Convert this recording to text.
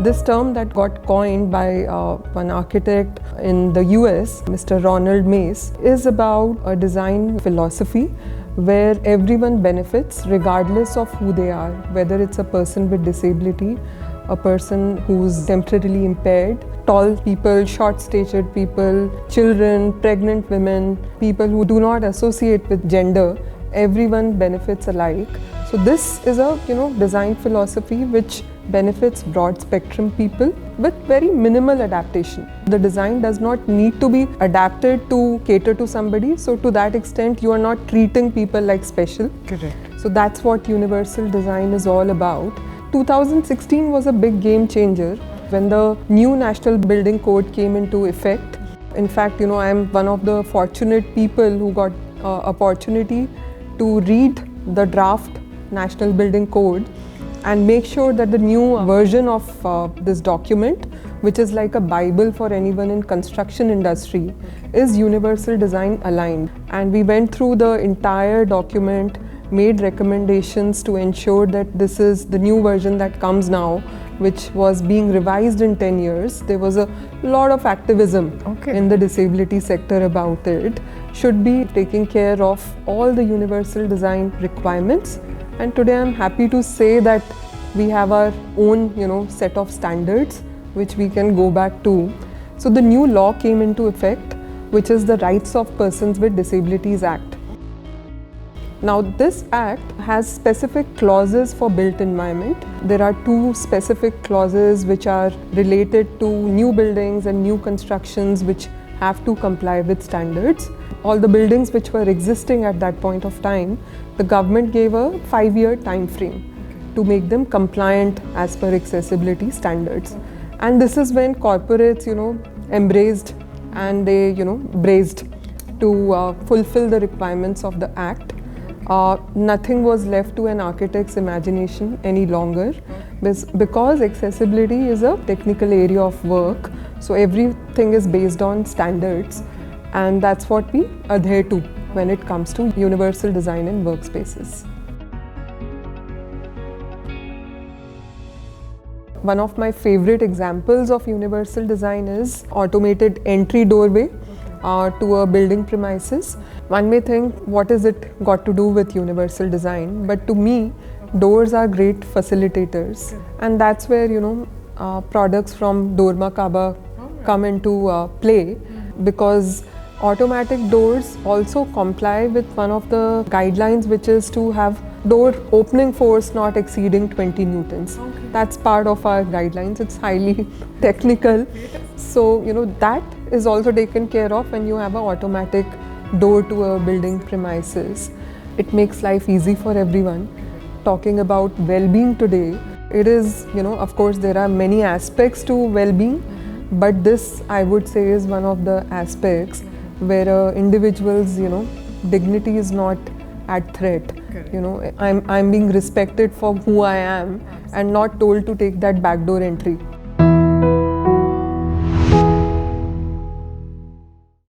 This term that got coined by one architect in the US, Mr. Ronald Mace, is about a design philosophy where everyone benefits regardless of who they are, whether it's a person with disability, a person who's temporarily impaired, tall people, short-statured people, children, pregnant women, people who do not associate with gender, everyone benefits alike. So this is a design philosophy which benefits broad spectrum people with very minimal adaptation. The design does not need to be adapted to cater to somebody, so to that extent you are not treating people like special. Correct. So that's what universal design is all about. 2016 was a big game changer when the new National Building Code came into effect. In fact, I am one of the fortunate people who got opportunity to read the draft National Building Code and make sure that the new version of this document, which is like a Bible for anyone in construction industry, is universal design aligned. And we went through the entire document, made recommendations to ensure that this is the new version that comes now, which was being revised in 10 years. There was a lot of activism in the disability sector about it. Should be taking care of all the universal design requirements. And today I'm happy to say that we have our own set of standards which we can go back to. So the new law came into effect, which is the Rights of Persons with Disabilities Act. Now this act has specific clauses for built environment. There are 2 specific clauses which are related to new buildings and new constructions which have to comply with standards. All the buildings which were existing at that point of time, the government gave a 5-year time frame to make them compliant as per accessibility standards. And this is when corporates embraced and they braced to fulfill the requirements of the act. Nothing was left to an architect's imagination any longer because accessibility is a technical area of work, so everything is based on standards, and that's what we adhere to when it comes to universal design in workspaces. One of my favorite examples of universal design is automated entry doorway to a building premises. One may think, what is it got to do with universal design? But to me, doors are great facilitators, and that's where products from dormakaba come into play, because automatic doors also comply with one of the guidelines, which is to have door opening force not exceeding 20 newtons. That's part of our guidelines. It's highly technical. So, that is also taken care of when you have an automatic door to a building premises. It makes life easy for everyone. Talking about well-being today, it is, of course, there are many aspects to well-being, but this, I would say, is one of the aspects where individual's, dignity is not at threat. I'm being respected for who I am and not told to take that backdoor entry.